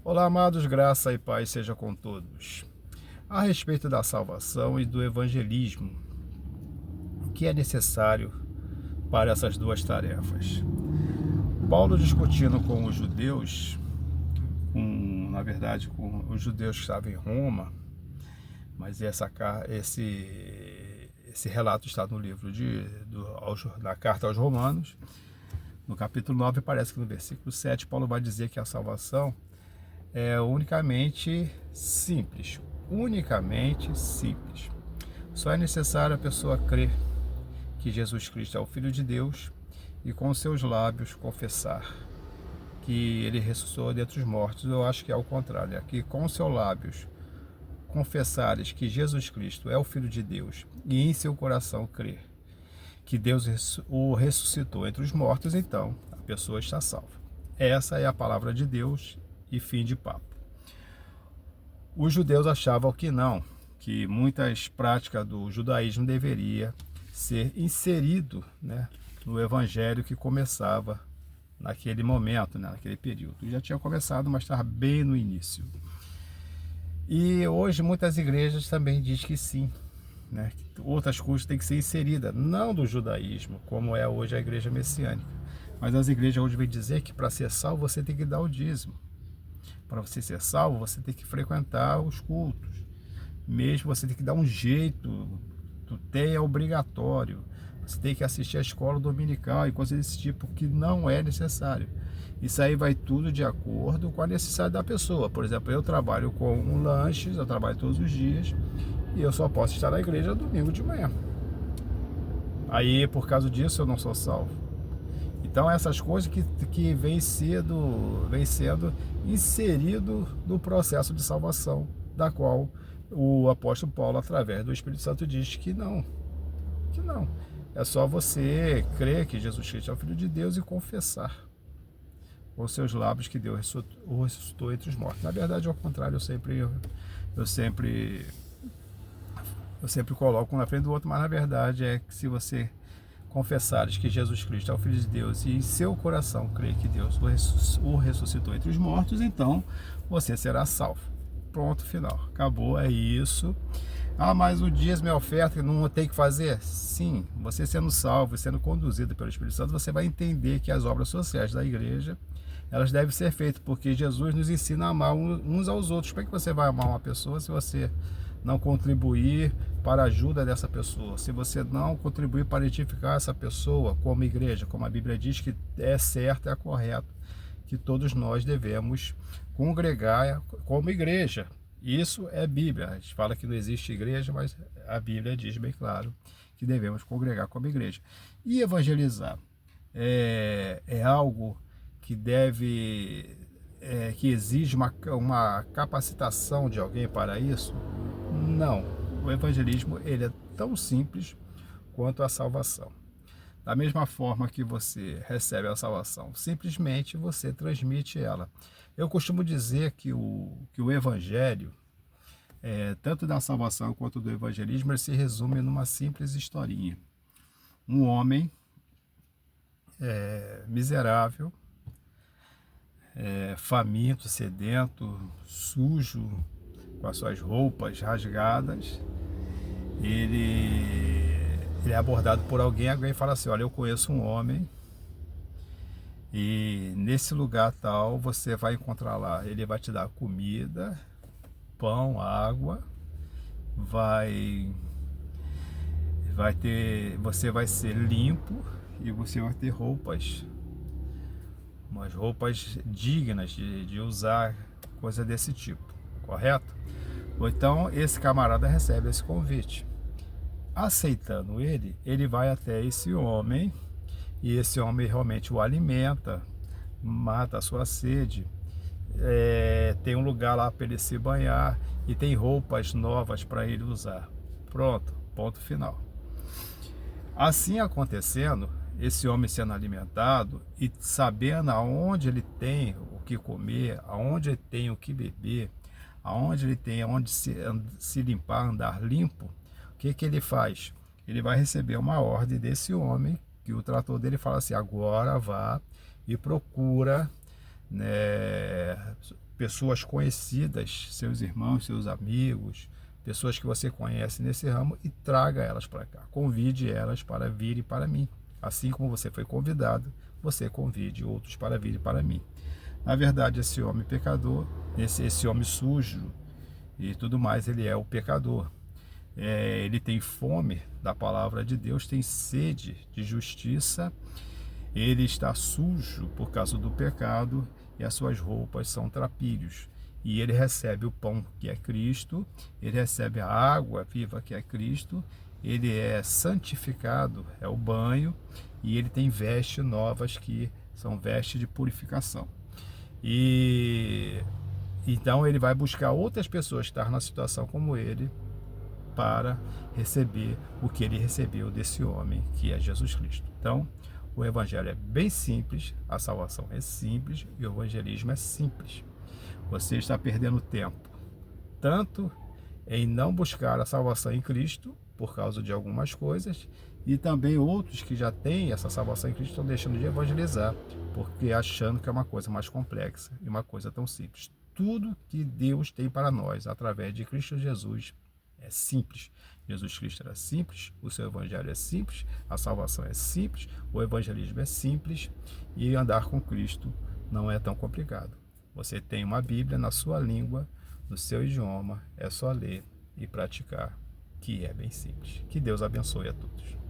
Olá, amados, graça e paz seja com todos. A respeito da salvação e do evangelismo, o que é necessário para essas duas tarefas? Paulo discutindo com os judeus, com os judeus que estavam em Roma, mas esse relato está no livro na carta aos Romanos, no capítulo 9, parece que no versículo 7, Paulo vai dizer que a salvação é unicamente simples. Unicamente simples. Só é necessário a pessoa crer que Jesus Cristo é o Filho de Deus e com seus lábios confessar que ele ressuscitou dentre os mortos. Eu acho que é o contrário, é que com seus lábios confessares que Jesus Cristo é o Filho de Deus e em seu coração crer que Deus o ressuscitou entre os mortos, então a pessoa está salva. Essa é a palavra de Deus e fim de papo. Os judeus achavam que não, que muitas práticas do judaísmo deveria ser inserido, no evangelho que começava naquele momento, naquele período. Já tinha começado, mas estava bem no início. E hoje muitas igrejas também dizem que sim, que outras coisas têm que ser inseridas, não do judaísmo, como é hoje a igreja messiânica. Mas as igrejas hoje vêm dizer que para ser salvo você tem que dar o dízimo. Para você ser salvo, você tem que frequentar os cultos. Mesmo você tem que dar um jeito, é obrigatório. Você tem que assistir à escola dominical e coisas desse tipo, que não é necessário. Isso aí vai tudo de acordo com a necessidade da pessoa. Por exemplo, eu trabalho com lanches, eu trabalho todos os dias e eu só posso estar na igreja domingo de manhã. Aí, por causa disso, eu não sou salvo. Então, essas coisas que vem sendo inserido no processo de salvação, da qual o apóstolo Paulo, através do Espírito Santo, diz que não. É só você crer que Jesus Cristo é o Filho de Deus e confessar com seus lábios que Deus o ressuscitou entre os mortos. Na verdade, ao contrário, eu sempre coloco um na frente do outro, mas na verdade é que se você confessares que Jesus Cristo é o Filho de Deus e em seu coração crer que Deus o ressuscitou entre os mortos, então você será salvo. Pronto, final. Acabou, é isso. Ah, mas o dízimo é oferta, não tem que fazer? Sim, você sendo salvo e sendo conduzido pelo Espírito Santo, você vai entender que as obras sociais da igreja, elas devem ser feitas, porque Jesus nos ensina a amar uns aos outros. Como é que você vai amar uma pessoa se você não contribuir para a ajuda dessa pessoa, se você não contribuir para edificar essa pessoa como igreja, como a Bíblia diz que é certo, é correto, que todos nós devemos congregar como igreja. Isso é Bíblia. A gente fala que não existe igreja, mas a Bíblia diz bem claro que devemos congregar como igreja. E evangelizar é algo que que exige uma capacitação de alguém para isso? Não. O evangelismo ele é tão simples quanto a salvação. Da mesma forma que você recebe a salvação, simplesmente você transmite ela. Eu costumo dizer que o evangelho, tanto da salvação quanto do evangelismo, ele se resume numa simples historinha. Um homem miserável, faminto, sedento, sujo, com as suas roupas rasgadas, ele é abordado por alguém fala assim: olha, eu conheço um homem e nesse lugar tal você vai encontrar lá, ele vai te dar comida, pão, água, você vai ser limpo e você vai ter umas roupas dignas de usar, coisa desse tipo, correto? Ou então esse camarada recebe esse convite. Aceitando ele vai até esse homem e esse homem realmente o alimenta, mata a sua sede, tem um lugar lá para ele se banhar e tem roupas novas para ele usar. Pronto, ponto final. Assim acontecendo, esse homem sendo alimentado e sabendo aonde ele tem o que comer, aonde ele tem o que beber, aonde ele tem onde se limpar, andar limpo, o que ele faz? Ele vai receber uma ordem desse homem, que o trator dele fala assim: agora vá e procura pessoas conhecidas, seus irmãos, seus amigos, pessoas que você conhece nesse ramo e traga elas para cá. Convide elas para virem para mim. Assim como você foi convidado, você convide outros para virem para mim. Na verdade, esse homem pecador, esse homem sujo e tudo mais, ele é o pecador. Ele tem fome da palavra de Deus, tem sede de justiça, ele está sujo por causa do pecado e as suas roupas são trapilhos. E ele recebe o pão que é Cristo, ele recebe a água viva que é Cristo, ele é santificado, é o banho, e ele tem vestes novas que são vestes de purificação. E então ele vai buscar outras pessoas que estão na situação como ele para receber o que ele recebeu desse homem que é Jesus Cristo. Então, o evangelho é bem simples, a salvação é simples e o evangelismo é simples. Você está perdendo tempo tanto em não buscar a salvação em Cristo por causa de algumas coisas, e também outros que já têm essa salvação em Cristo estão deixando de evangelizar porque achando que é uma coisa mais complexa e uma coisa tão simples. Tudo que Deus tem para nós através de Cristo Jesus é simples. Jesus Cristo era simples, o seu evangelho é simples, a salvação é simples, o evangelismo é simples, e andar com Cristo não é tão complicado. Você tem uma Bíblia na sua língua, no seu idioma, é só ler e praticar, que é bem simples. Que Deus abençoe a todos.